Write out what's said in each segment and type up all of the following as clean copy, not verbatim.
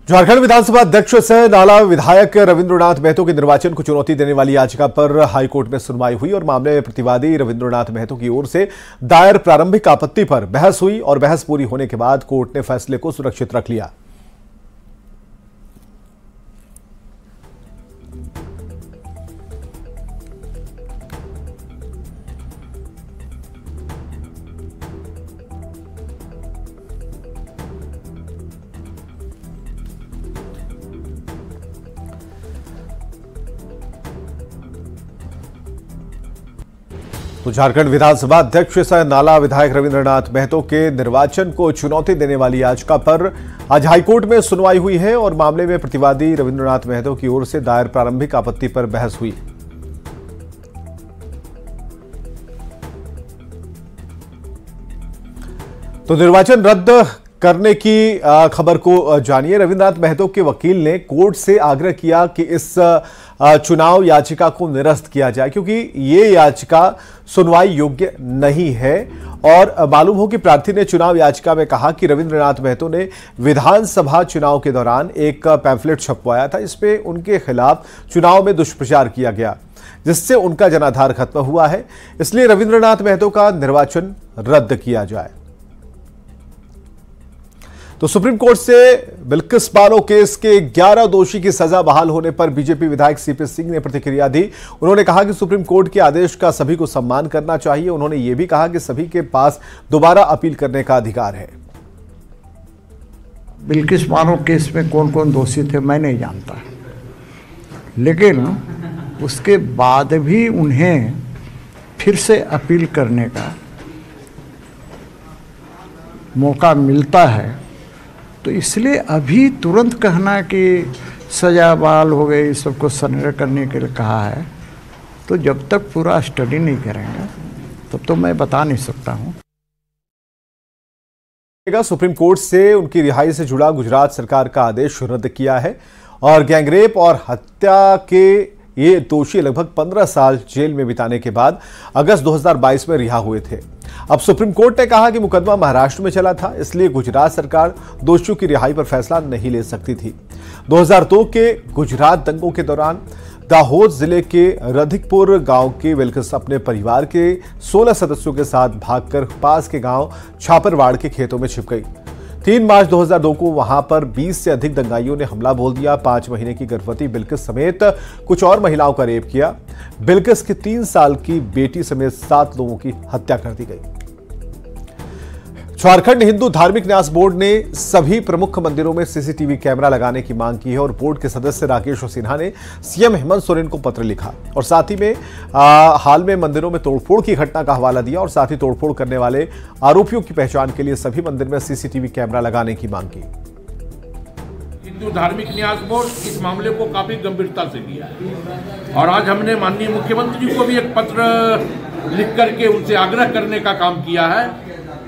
झारखंड विधानसभा अध्यक्ष सह नाला विधायक रविंद्रनाथ महतो के निर्वाचन को चुनौती देने वाली याचिका पर हाईकोर्ट में सुनवाई हुई और मामले में प्रतिवादी रविंद्रनाथ महतो की ओर से दायर प्रारंभिक आपत्ति पर बहस हुई और बहस पूरी होने के बाद कोर्ट ने फैसले को सुरक्षित रख लिया। तो झारखंड विधानसभा अध्यक्ष सह नाला विधायक रविंद्रनाथ महतो के निर्वाचन को चुनौती देने वाली याचिका पर आज हाईकोर्ट में सुनवाई हुई है और मामले में प्रतिवादी रविंद्रनाथ महतो की ओर से दायर प्रारंभिक आपत्ति पर बहस हुई। तो निर्वाचन रद्द करने की खबर को जानिए। रविंद्रनाथ महतो के वकील ने कोर्ट से आग्रह किया कि इस चुनाव याचिका को निरस्त किया जाए क्योंकि ये याचिका सुनवाई योग्य नहीं है। और मालूम हो कि प्रार्थी ने चुनाव याचिका में कहा कि रविंद्रनाथ महतो ने विधानसभा चुनाव के दौरान एक पैम्फलेट छपवाया था, इसमें उनके खिलाफ चुनाव में दुष्प्रचार किया गया जिससे उनका जनाधार खत्म हुआ है, इसलिए रविंद्रनाथ महतो का निर्वाचन रद्द किया जाए। तो सुप्रीम कोर्ट से बिल्किस बानो केस के 11 दोषी की सजा बहाल होने पर बीजेपी विधायक सीपी सिंह ने प्रतिक्रिया दी। उन्होंने कहा कि सुप्रीम कोर्ट के आदेश का सभी को सम्मान करना चाहिए। उन्होंने यह भी कहा कि सभी के पास दोबारा अपील करने का अधिकार है। बिल्किस बानो केस में कौन कौन दोषी थे मैं नहीं जानता, लेकिन उसके बाद भी उन्हें फिर से अपील करने का मौका मिलता है, तो इसलिए अभी तुरंत कहना कि सजा बहाल हो गई, सबको सरेंडर करने के लिए कहा है, तो जब तक पूरा स्टडी नहीं करेंगे तब तो मैं बता नहीं सकता हूं। सुप्रीम कोर्ट से उनकी रिहाई से जुड़ा गुजरात सरकार का आदेश रद्द किया है और गैंगरेप और हत्या के ये दोषी लगभग 15 साल जेल में बिताने के बाद अगस्त 2022 में रिहा हुए थे। अब सुप्रीम कोर्ट ने कहा कि मुकदमा महाराष्ट्र में चला था, इसलिए गुजरात सरकार दोषियों की रिहाई पर फैसला नहीं ले सकती थी। 2002 के गुजरात दंगों के दौरान दाहोद जिले के रधिकपुर गांव के बिल्किस अपने परिवार के 16 सदस्यों के साथ भागकर पास के गांव छापरवाड़ के खेतों में छिप गई। 3 मार्च 2002 को वहां पर 20 से अधिक दंगाइयों ने हमला बोल दिया। 5 महीने की गर्भवती बिल्किस समेत कुछ और महिलाओं का रेप किया। बिल्किस की 3 साल की बेटी समेत 7 लोगों की हत्या कर दी गई। झारखंड हिंदू धार्मिक न्यास बोर्ड ने सभी प्रमुख मंदिरों में सीसीटीवी कैमरा लगाने की मांग की है और बोर्ड के सदस्य राकेश सिन्हा ने सीएम हेमंत सोरेन को पत्र लिखा और साथ ही में हाल में मंदिरों में तोड़फोड़ की घटना का हवाला दिया और साथ ही तोड़फोड़ करने वाले आरोपियों की पहचान के लिए सभी मंदिर में सीसीटीवी कैमरा लगाने की मांग की। हिंदू धार्मिक न्यास बोर्ड इस मामले को काफी गंभीरता से लिया है और आज हमने माननीय मुख्यमंत्री जी को भी एक पत्र लिख करके उनसे आग्रह करने का काम किया है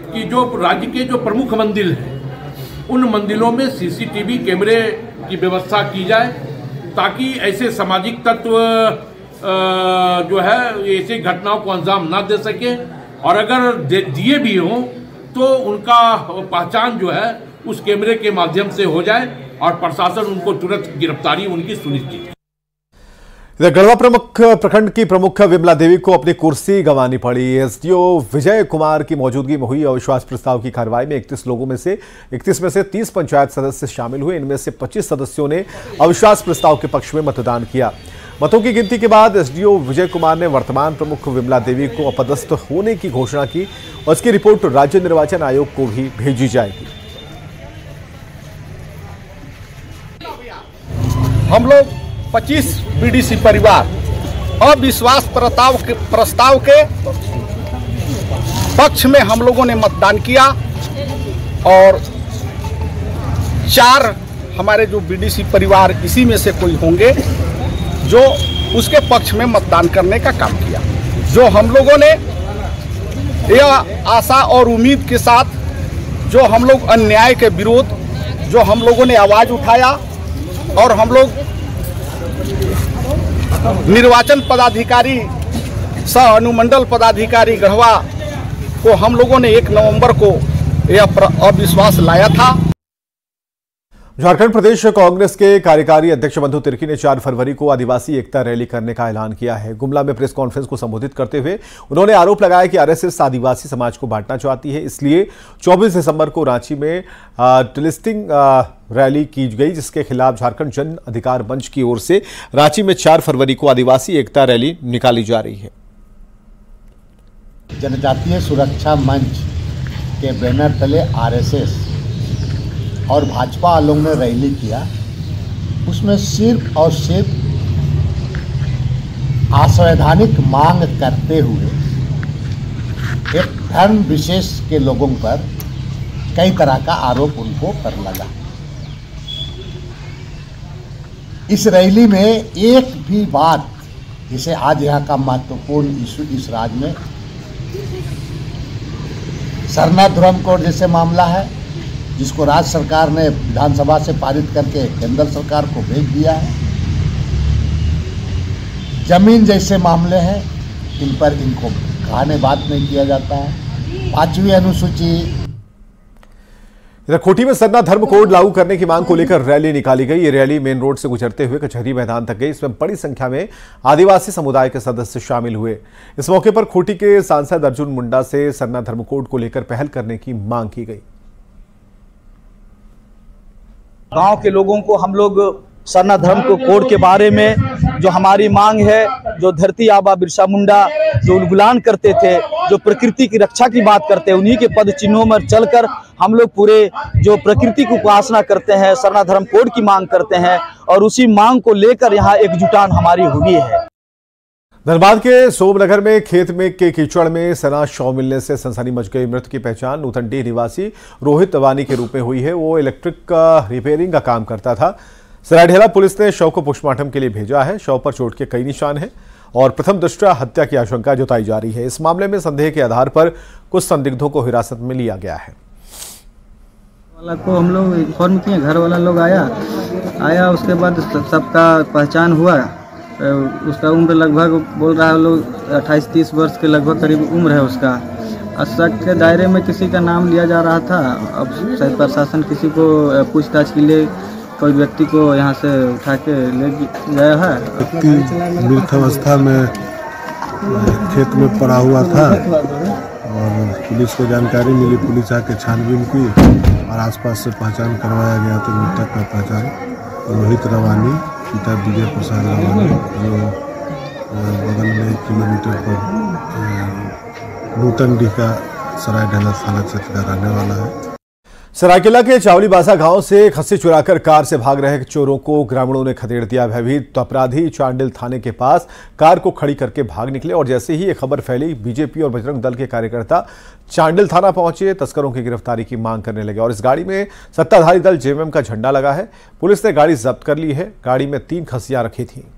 कि जो राज्य के जो प्रमुख मंदिर हैं उन मंदिरों में सीसीटीवी कैमरे की व्यवस्था की जाए ताकि ऐसे सामाजिक तत्व जो है ऐसी घटनाओं को अंजाम ना दे सके और अगर दिए भी हों तो उनका पहचान जो है उस कैमरे के माध्यम से हो जाए और प्रशासन उनको तुरंत गिरफ्तारी उनकी सुनिश्चित। इधर गढ़वा प्रखंड की प्रमुख विमला देवी को अपनी कुर्सी गंवानी पड़ी। एसडीओ विजय कुमार की मौजूदगी में हुई अविश्वास प्रस्ताव की कार्रवाई में 31 में से 30 पंचायत सदस्य शामिल हुए। इनमें से 25 सदस्यों ने अविश्वास प्रस्ताव के पक्ष में मतदान किया। मतों की गिनती के बाद एसडीओ विजय कुमार ने वर्तमान प्रमुख विमला देवी को अपदस्थ होने की घोषणा की और इसकी रिपोर्ट राज्य निर्वाचन आयोग को भी भेजी जाएगी। हम लोग 25 बीडीसी परिवार अविश्वास प्रस्ताव के पक्ष में हम लोगों ने मतदान किया और 4 हमारे जो बीडीसी परिवार इसी में से कोई होंगे जो उसके पक्ष में मतदान करने का काम किया। जो हम लोगों ने यह आशा और उम्मीद के साथ जो हम लोग अन्याय के विरोध जो हम लोगों ने आवाज़ उठाया और हम लोग निर्वाचन पदाधिकारी सह अनुमंडल पदाधिकारी गढ़वा को हम लोगों ने 1 नवंबर को यह अविश्वास लाया था। झारखंड प्रदेश कांग्रेस के कार्यकारी अध्यक्ष बंधु तिर्की ने 4 फरवरी को आदिवासी एकता रैली करने का ऐलान किया है। गुमला में प्रेस कॉन्फ्रेंस को संबोधित करते हुए उन्होंने आरोप लगाया कि आरएसएस आदिवासी समाज को बांटना चाहती है, इसलिए 24 दिसंबर को रांची में टिलिस्टिंग रैली की गई, जिसके खिलाफ झारखंड जन अधिकार मंच की ओर से रांची में 4 फरवरी को आदिवासी एकता रैली निकाली जा रही है। जनजातीय सुरक्षा मंच के बैनर तले आरएसएस और भाजपा वालों ने रैली किया। उसमें सिर्फ और सिर्फ असंवैधानिक मांग करते हुए एक धर्म विशेष के लोगों पर कई तरह का आरोप उनको कर लगा। इस रैली में एक भी बात, जिसे आज यहाँ का महत्वपूर्ण इशू इस राज्य में सरना धर्म कोड जैसे मामला है, जिसको राज्य सरकार ने विधानसभा से पारित करके केंद्र सरकार को भेज दिया है, जमीन जैसे मामले हैं, इन पर इनको कहने बात नहीं किया जाता है। 5वीं अनुसूची। इधर खूंटी में सरना धर्म कोड लागू करने की मांग को लेकर रैली निकाली गई। ये रैली मेन रोड से गुजरते हुए कचहरी मैदान तक गई। इसमें बड़ी संख्या में आदिवासी समुदाय के सदस्य शामिल हुए। इस मौके पर खूंटी के सांसद अर्जुन मुंडा से सरना धर्म कोड को लेकर पहल करने की मांग की गई। गांव के लोगों को हम लोग सरना धर्म को कोड के बारे में जो हमारी मांग है, जो धरती आबा बिरसा मुंडा जो उल्गुलान करते थे, जो प्रकृति की रक्षा की बात करते हैं, उन्हीं के पद चिन्हों में चलकर हम लोग पूरे जो प्रकृति की उपासना करते हैं, सरना धर्म कोड की मांग करते हैं और उसी मांग को लेकर यहाँ एकजुटान हमारी हुई है। धनबाद के सोमनगर में खेत में के कीचड़ में सना शव मिलने से सनसनी मच गई। मृत की पहचान नूतनडीह निवासी रोहित वानी के रूप में हुई है। वो इलेक्ट्रिक रिपेयरिंग का काम करता था। सरायढेला पुलिस ने शव को पोस्टमार्टम के लिए भेजा है। शव पर चोट के कई निशान हैं और प्रथम दृष्टया हत्या की आशंका जताई जा रही है। इस मामले में संदेह के आधार पर कुछ संदिग्धों को हिरासत में लिया गया है। वाला को हम लोग इन्फॉर्म किए, घर वाला लोग आया उसके बाद सबका पहचान हुआ। उसका उम्र लगभग बोल रहा है लोग 28-30 वर्ष के लगभग करीब उम्र है उसका। शक के दायरे में किसी का नाम लिया जा रहा था। अब शायद प्रशासन किसी को पूछताछ के लिए कोई व्यक्ति को यहाँ से उठा के ले गया है। व्यक्ति मृत अवस्था में खेत में पड़ा हुआ था और पुलिस को जानकारी मिली। पुलिस आके छानबीन की और आसपास से पहचान करवाया गया तो मृतक का पहचान रोहित रवानी, पिता विजय प्रसाद रवानी, जो बगल में 1 किलोमीटर पर नूतनडीह का सरायढेला थाना क्षेत्र का रहने वाला है। सरायकेला के चावलीबासा गांव से खस्सी चुराकर कार से भाग रहे चोरों को ग्रामीणों ने खदेड़ दिया। भयभीत अपराधी चांडिल थाने के पास कार को खड़ी करके भाग निकले और जैसे ही ये खबर फैली, बीजेपी और बजरंग दल के कार्यकर्ता चांडिल थाना पहुंचे, तस्करों की गिरफ्तारी की मांग करने लगे और इस गाड़ी में सत्ताधारी दल जेएमएम का झंडा लगा है। पुलिस ने गाड़ी जब्त कर ली है। गाड़ी में 3 खस्सियां रखी थी।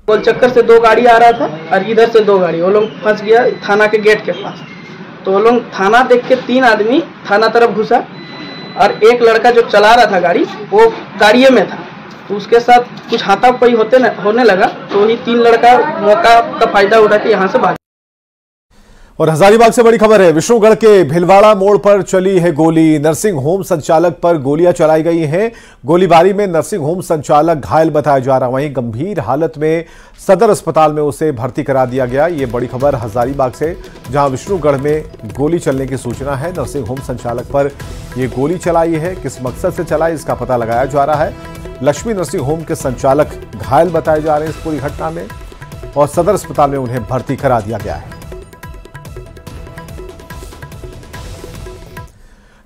गोलचक्कर से 2 गाड़ी आ रहा था और इधर से 2 गाड़ी, वो लोग फंस गया थाना के गेट के पास। तो वो लोग थाना देख के 3 आदमी थाना तरफ घुसा और एक लड़का जो चला रहा था गाड़ी, वो गाड़िए में था। तो उसके साथ कुछ हाथापाई होने लगा। तो वही 3 लड़का मौका का फायदा उठा के यहाँ से भाग। और हजारीबाग से बड़ी खबर है। विष्णुगढ़ के भिलवाड़ा मोड़ पर चली है गोली। नर्सिंग होम संचालक पर गोलियां चलाई गई हैं। गोलीबारी में नर्सिंग होम संचालक घायल बताया जा रहा है। वहीं गंभीर हालत में सदर अस्पताल में उसे भर्ती करा दिया गया। ये बड़ी खबर हजारीबाग से, जहां विष्णुगढ़ में गोली चलने की सूचना है। नर्सिंग होम संचालक पर यह गोली चलाई है। किस मकसद से चलाई, इसका पता लगाया जा रहा है। लक्ष्मी नर्सिंग होम के संचालक घायल बताए जा रहे हैं इस पूरी घटना में और सदर अस्पताल में उन्हें भर्ती करा दिया गया है।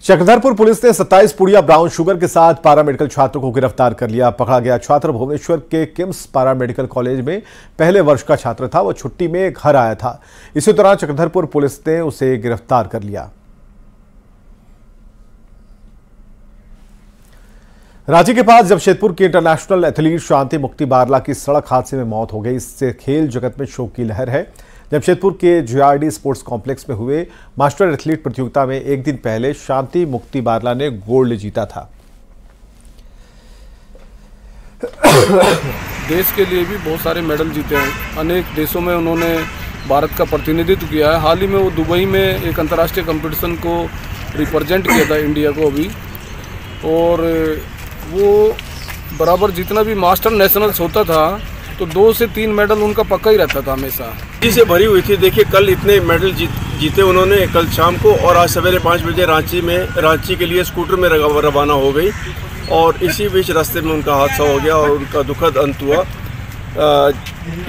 चक्रधरपुर पुलिस ने 27 पुड़िया ब्राउन शुगर के साथ पैरामेडिकल छात्र को गिरफ्तार कर लिया। पकड़ा गया छात्र भुवनेश्वर के किम्स पैरामेडिकल कॉलेज में पहले वर्ष का छात्र था। वो छुट्टी में घर आया था। इसी दौरान चक्रधरपुर पुलिस ने उसे गिरफ्तार कर लिया। रांची के पास जमशेदपुर की इंटरनेशनल एथलीट शांति मुक्ति बारला की सड़क हादसे में मौत हो गई। इससे खेल जगत में शोक की लहर है। जमशेदपुर के JRD स्पोर्ट्स कॉम्प्लेक्स में हुए मास्टर एथलीट प्रतियोगिता में एक दिन पहले शांति मुक्ति बारला ने गोल्ड जीता था। देश के लिए भी बहुत सारे मेडल जीते हैं। अनेक देशों में उन्होंने भारत का प्रतिनिधित्व किया है। हाल ही में वो दुबई में एक अंतर्राष्ट्रीय कंपटीशन को रिप्रेजेंट किया था इंडिया को अभी। और वो बराबर जितना भी मास्टर नेशनल्स होता था तो 2 से 3 मेडल उनका पक्का ही रहता था हमेशा। जी से भरी हुई थी। देखिए कल इतने मेडल जीते उन्होंने कल शाम को, और आज सवेरे 5 बजे रांची के लिए स्कूटर में रवाना हो गई, और इसी बीच रास्ते में उनका हादसा हो गया और उनका दुखद अंत हुआ।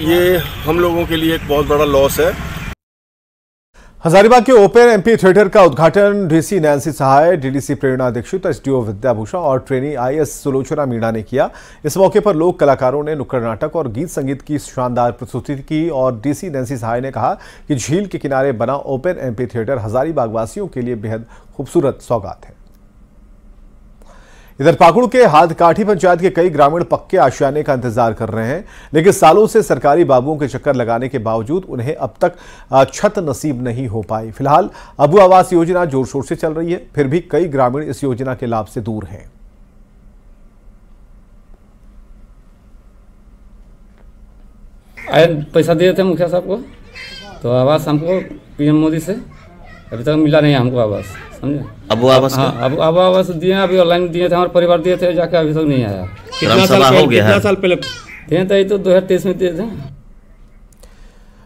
ये हम लोगों के लिए एक बहुत बड़ा लॉस है। हजारीबाग के ओपन एमपी थिएटर का उद्घाटन डीसी नैन्सी सहाय, डीडीसी प्रेरणा दीक्षित, एसडीओ विद्याभूषण और ट्रेनी आईएएस सुलोचना मीणा ने किया। इस मौके पर लोक कलाकारों ने नुक्कड़ नाटक और गीत संगीत की शानदार प्रस्तुति की और डीसी नैन्सी सहाय ने कहा कि झील के किनारे बना ओपन एमपी थिएटर हजारीबाग वासियों के लिए बेहद खूबसूरत सौगात है। इधर पाकुड़ के हाथकाठी पंचायत के कई ग्रामीण पक्के आशियाने का इंतजार कर रहे हैं, लेकिन सालों से सरकारी बाबुओं के चक्कर लगाने के बावजूद उन्हें अब तक छत नसीब नहीं हो पाई। फिलहाल अबू आवास योजना जोर शोर से चल रही है, फिर भी कई ग्रामीण इस योजना के लाभ से दूर हैं। पैसा दिए थे मुखिया साहब को, तो आवास हमको पीएम मोदी से अभी तक मिला नहीं हमको आवास, समझे। अबू आवास, हाँ अबू आवास दिए, अभी ऑनलाइन दिए थे, हमारे परिवार दिए थे, जाके अभी तक नहीं आया। कितना साल पहले दिए थे? तो 2023 में दिए थे।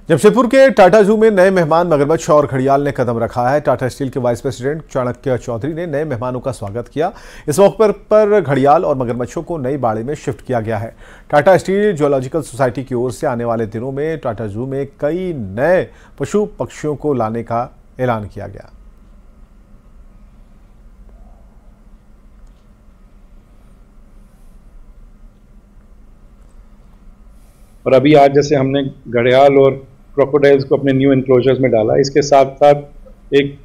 जमशेदपुर के टाटा जू में नए मेहमान मगरमच्छ और घड़ियाल ने कदम रखा है। टाटा स्टील के वाइस प्रेसिडेंट चाणक्य चौधरी ने नए मेहमानों का स्वागत किया। इस मौके पर घड़ियाल और मगरमच्छों को नई बाड़े में शिफ्ट किया गया है। टाटा स्टील जूलॉजिकल सोसाइटी की ओर से आने वाले दिनों में टाटा जू में कई नए पशु पक्षियों को लाने का ऐलान किया गया। और अभी आज जैसे हमने घड़ियाल और क्रोकोडाइल्स को अपने न्यू एनक्लोजर्स में डाला, इसके साथ साथ एक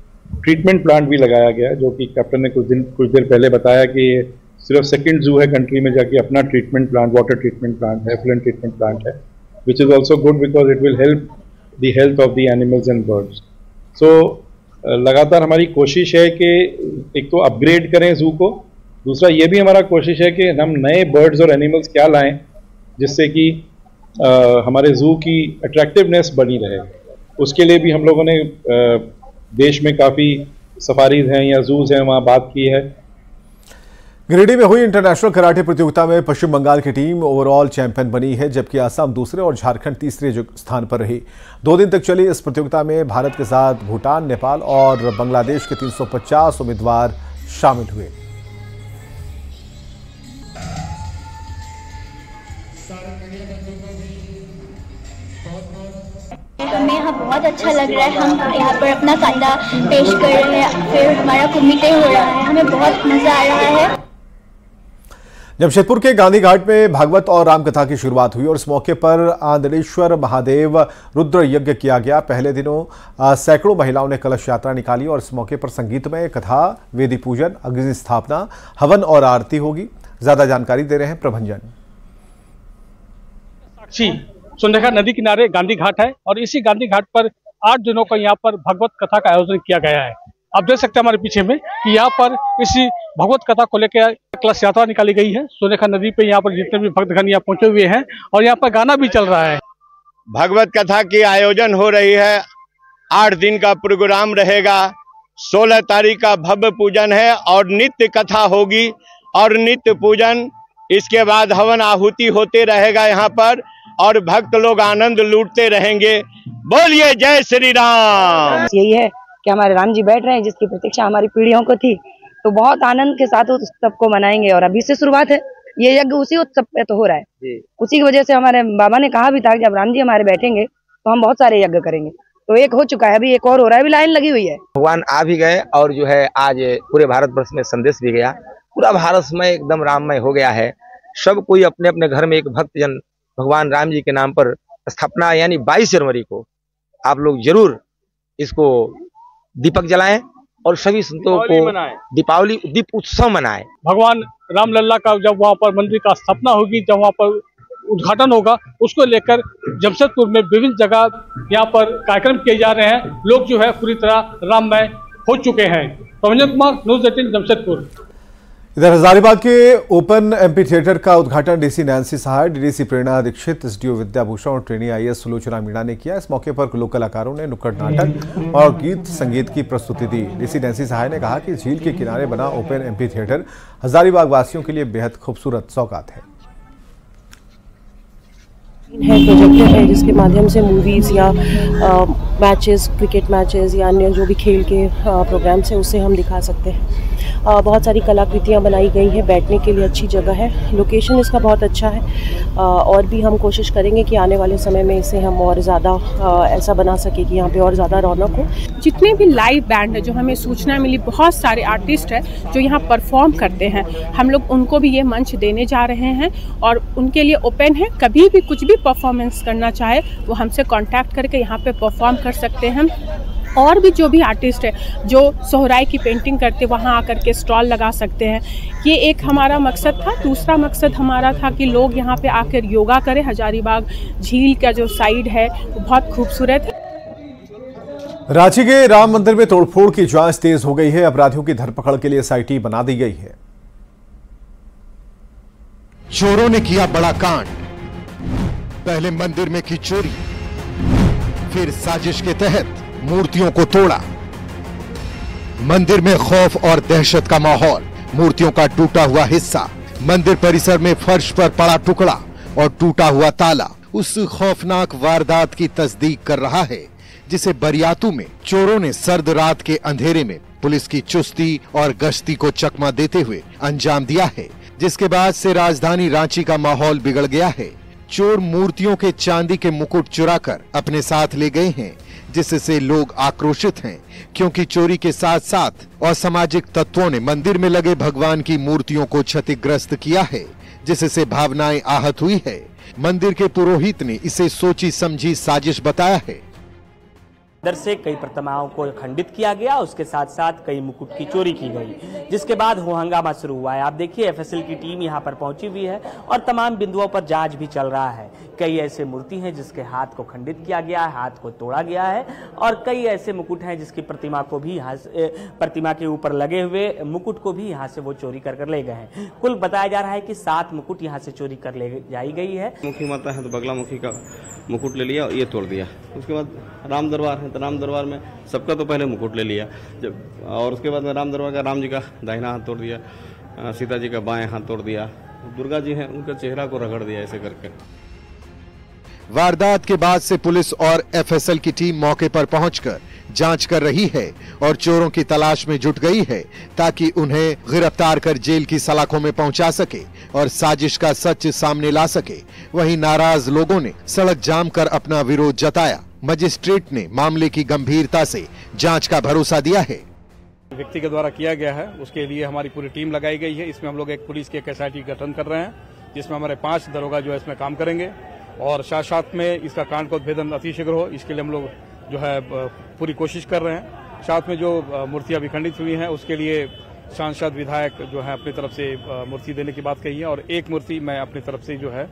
ट्रीटमेंट प्लांट भी लगाया गया है, जो कि कैप्टन ने कुछ देर पहले बताया कि ये सिर्फ सेकंड जू है कंट्री में जाके अपना treatment plant, water treatment plant है, एफ्लुएंट ट्रीटमेंट प्लांट है, which is also good because it will help the health of the animals and birds. So लगातार हमारी कोशिश है कि एक तो अपग्रेड करें जू को, दूसरा ये भी हमारा कोशिश है कि हम नए बर्ड्स और एनिमल्स क्या लाएं जिससे कि हमारे जू की अट्रैक्टिवनेस बनी रहे। उसके लिए भी हम लोगों ने देश में काफ़ी सफारीज हैं या जूज हैं, वहाँ बात की है। गिरिडीह में हुई इंटरनेशनल कराटे प्रतियोगिता में पश्चिम बंगाल की टीम ओवरऑल चैंपियन बनी है, जबकि असम दूसरे और झारखंड तीसरे स्थान पर रही। 2 दिन तक चली इस प्रतियोगिता में भारत के साथ भूटान, नेपाल और बांग्लादेश के 350 उम्मीदवार शामिल हुए। हमें यहाँ बहुत अच्छा लग रहा है। हम यहाँ पर अपना कंधा पेश कर रहे हैं, फिर हमारा कुम्भी तय हो रहा है, हमें बहुत मजा आ रहा है। जमशेदपुर के गांधी घाट में भागवत और रामकथा की शुरुआत हुई और इस मौके पर आंधळेश्वर महादेव रुद्र यज्ञ किया गया। पहले दिनों सैकड़ों महिलाओं ने कलश यात्रा निकाली और इस मौके पर संगीतमय कथा, वेदी पूजन, अग्नि स्थापना, हवन और आरती होगी। ज्यादा जानकारी दे रहे हैं प्रभंजन। साक्षी सुंदरखा नदी किनारे गांधी घाट है और इसी गांधी घाट पर 8 दिनों का यहाँ पर भगवत कथा का आयोजन किया गया है। आप देख सकते हैं हमारे पीछे में कि यहाँ पर इसी भगवत कथा को लेकर कलश यात्रा निकाली गई है। सुंदरखा नदी पे यहाँ पर जितने भी भक्तगण यहाँ पहुंचे हुए हैं और यहाँ पर गाना भी चल रहा है। भगवत कथा की आयोजन हो रही है, 8 दिन का प्रोग्राम रहेगा। 16 तारीख का भव्य पूजन है और नित्य कथा होगी और नित्य पूजन, इसके बाद हवन आहुति होते रहेगा यहाँ पर और भक्त लोग आनंद लूटते रहेंगे। बोलिए जय श्री राम। यही है कि हमारे राम जी बैठ रहे हैं, जिसकी प्रतीक्षा हमारी पीढ़ियों को थी, तो बहुत आनंद के साथ उत्सव को मनाएंगे। और अभी से शुरुआत है, ये यज्ञ उसी उत्सव पे तो हो रहा है। उसी की वजह से हमारे बाबा ने कहा भी था कि जब राम जी हमारे बैठेंगे तो हम बहुत सारे यज्ञ करेंगे। तो एक हो चुका है, अभी एक और हो रहा है, अभी लाइन लगी हुई है। भगवान आ भी गए और जो है आज पूरे भारतवर्ष में संदेश भी गया। पूरा भारत में एकदम राममय हो गया है। सब कोई अपने अपने घर में एक भक्तजन भगवान राम जी के नाम पर स्थापना, यानी 22 जनवरी को आप लोग जरूर इसको दीपक जलाएं और सभी संतों को दीपावली दीप उत्सव मनाएं। भगवान रामलला का जब वहाँ पर मंदिर का स्थापना होगी, जब वहाँ पर उद्घाटन होगा, उसको लेकर जमशेदपुर में विभिन्न जगह यहाँ पर कार्यक्रम किए जा रहे हैं। लोग जो है पूरी तरह राममय हो चुके हैं। प्रभंजन कुमार, न्यूज़ 18 जमशेदपुर। इधर हजारीबाग के ओपन एमपी थिएटर का उद्घाटन डीसी नैन्सी सहाय, डीडीसी प्रेरणा दीक्षित, एसडीओ विद्याभूषण और ट्रेनी आईएएस सुलोचना मीणा ने किया। इस मौके पर लोक कलाकारों ने नुक्कड़ नाटक और गीत संगीत की प्रस्तुति दी। डीसी नैन्सी सहाय ने कहा कि झील के किनारे बना ओपन एमपी थिएटर हजारीबाग वासियों के लिए बेहद खूबसूरत सौगात है। प्रोजेक्टर है जिसके माध्यम से मूवीज़ या मैचेस, क्रिकेट मैचेस या अन्य जो भी खेल के प्रोग्राम्स हैं उसे हम दिखा सकते हैं। बहुत सारी कलाकृतियाँ बनाई गई हैं, बैठने के लिए अच्छी जगह है, लोकेशन इसका बहुत अच्छा है और भी हम कोशिश करेंगे कि आने वाले समय में इसे हम और ज़्यादा ऐसा बना सके कि यहाँ पे और ज़्यादा रौनक हो। जितने भी लाइव बैंड है, जो हमें सूचना मिली, बहुत सारे आर्टिस्ट हैं जो यहाँ परफॉर्म करते हैं, हम लोग उनको भी ये मंच देने जा रहे हैं और उनके लिए ओपन है। कभी भी कुछ भी परफॉर्मेंस करना चाहे वो हमसे कांटेक्ट करके यहाँ पे परफॉर्म कर सकते हैं। और भी जो भी आर्टिस्ट है जो सोहराई की पेंटिंग करते वहाँ आकर के स्टॉल लगा सकते हैं। ये एक हमारा मकसद था। दूसरा मकसद हमारा था कि लोग यहाँ पे आकर योगा करें। हजारीबाग झील का जो साइड है वो बहुत खूबसूरत है। रांची के राम मंदिर में तोड़फोड़ की जांच तेज हो गई है। अपराधियों की धरपकड़ के लिए एसआईटी बना दी गई है। चोरों ने किया बड़ा कांड, पहले मंदिर में की चोरी, फिर साजिश के तहत मूर्तियों को तोड़ा। मंदिर में खौफ और दहशत का माहौल, मूर्तियों का टूटा हुआ हिस्सा, मंदिर परिसर में फर्श पर पड़ा टुकड़ा और टूटा हुआ ताला उस खौफनाक वारदात की तस्दीक कर रहा है जिसे बरियातू में चोरों ने सर्द रात के अंधेरे में पुलिस की चुस्ती और गश्ती को चकमा देते हुए अंजाम दिया है, जिसके बाद से राजधानी रांची का माहौल बिगड़ गया है। चोर मूर्तियों के चांदी के मुकुट चुराकर अपने साथ ले गए हैं, जिससे लोग आक्रोशित हैं क्योंकि चोरी के साथ साथ असामाजिक तत्वों ने मंदिर में लगे भगवान की मूर्तियों को क्षतिग्रस्त किया है, जिससे भावनाएं आहत हुई है। मंदिर के पुरोहित ने इसे सोची समझी साजिश बताया है। अंदर से कई प्रतिमाओं को खंडित किया गया, उसके साथ साथ कई मुकुट की चोरी की गई, जिसके बाद हो हंगामा शुरू हुआ है। आप देखिए एफएसएल की टीम यहां पर पहुंची हुई है और तमाम बिंदुओं पर जांच भी चल रहा है। कई ऐसे मूर्ति हैं जिसके हाथ को खंडित किया गया है, हाथ को तोड़ा गया है और कई ऐसे मुकुट हैं जिसकी प्रतिमा को भी प्रतिमा के ऊपर लगे हुए मुकुट को भी यहाँ से वो चोरी कर ले गए हैं। कुल बताया जा रहा है कि 7 मुकुट यहाँ से चोरी कर ले जाई गई है। मुखी माता है तो बगला मुखी का मुकुट ले लिया और ये तोड़ दिया। उसके बाद राम दरबार है तो राम दरबार में सबका तो पहले मुकुट ले लिया जब, और उसके बाद में राम दरबार का राम जी का दाहिना हाथ तोड़ दिया, सीता जी का बाएं हाथ तोड़ दिया, दुर्गा जी हैं उनका चेहरा को रगड़ दिया ऐसे करके। वारदात के बाद से पुलिस और एफएसएल की टीम मौके पर पहुंचकर जांच कर रही है और चोरों की तलाश में जुट गई है ताकि उन्हें गिरफ्तार कर जेल की सलाखों में पहुंचा सके और साजिश का सच सामने ला सके। वहीं नाराज लोगों ने सड़क जाम कर अपना विरोध जताया। मजिस्ट्रेट ने मामले की गंभीरता से जांच का भरोसा दिया है। व्यक्ति के द्वारा किया गया है उसके लिए हमारी पूरी टीम लगाई गई है। इसमें हम लोग एक पुलिस की एक एसआईटी गठन कर रहे हैं जिसमें हमारे 5 दरोगा जो है इसमें काम करेंगे और साथ साथ में इसका कांड का उद्भेदन अतिशीघ्र हो इसके लिए हम लोग जो है पूरी कोशिश कर रहे हैं। साथ में जो मूर्तियां विखंडित हुई हैं उसके लिए सांसद विधायक जो है अपनी तरफ से मूर्ति देने की बात कही है और एक मूर्ति मैं अपनी तरफ से जो है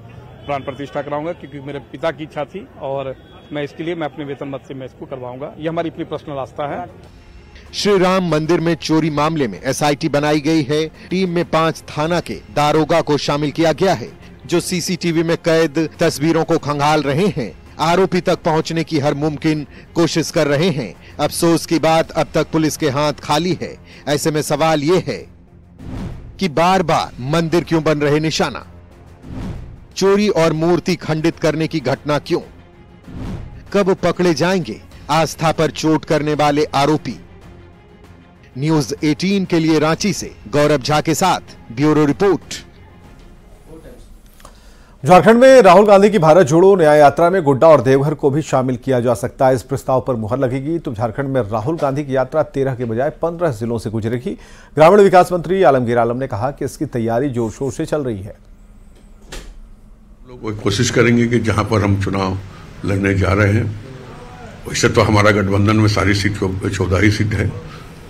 प्राण प्रतिष्ठा कराऊंगा क्योंकि मेरे पिता की इच्छा थी और मैं इसके लिए मैं अपने वेतन मद से मैं इसको करवाऊंगा। ये हमारी अपनी पर्सनल आस्था है। श्री राम मंदिर में चोरी मामले में एसआईटी बनाई गई है। टीम में 5 थाना के दारोगा को शामिल किया गया है जो सीसीटीवी में कैद तस्वीरों को खंगाल रहे हैं। आरोपी तक पहुंचने की हर मुमकिन कोशिश कर रहे हैं। अफसोस की बात अब तक पुलिस के हाथ खाली है। ऐसे में सवाल ये है कि बार बार मंदिर क्यों बन रहे निशाना? चोरी और मूर्ति खंडित करने की घटना क्यों? कब पकड़े जाएंगे आस्था पर चोट करने वाले आरोपी? न्यूज 18 के लिए रांची से गौरव झा के साथ ब्यूरो रिपोर्ट। झारखंड में राहुल गांधी की भारत जोड़ो न्याय यात्रा में गोड्डा और देवघर को भी शामिल किया जा सकता है। इस प्रस्ताव पर मुहर लगेगी तो झारखंड में राहुल गांधी की यात्रा 13 के बजाय 15 जिलों से गुजरेगी। ग्रामीण विकास मंत्री आलमगीर आलम ने कहा कि इसकी तैयारी जोर शोर से चल रही है। लोग कोशिश करेंगे कि जहां पर हम चुनाव लड़ने जा रहे हैं वैसे तो हमारा गठबंधन में सारी सीट 14 ही सीट है,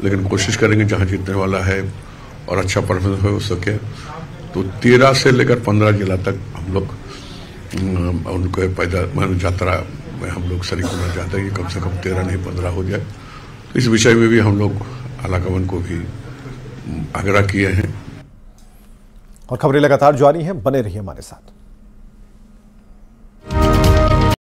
लेकिन कोशिश करेंगे जहां जीतने वाला है और अच्छा परफॉर्मेंस हो सके तो 13 से लेकर 15 जिला तक हम लोग उनको पैदल यात्रा में हम लोग शरीक होना चाहते हैं कि कम से कम 13 नहीं 15 हो जाए। तो इस विषय में भी हम लोग आलाकमान को भी आग्रह किए हैं। और खबरें लगातार जारी हैं, बने रहिए हमारे साथ।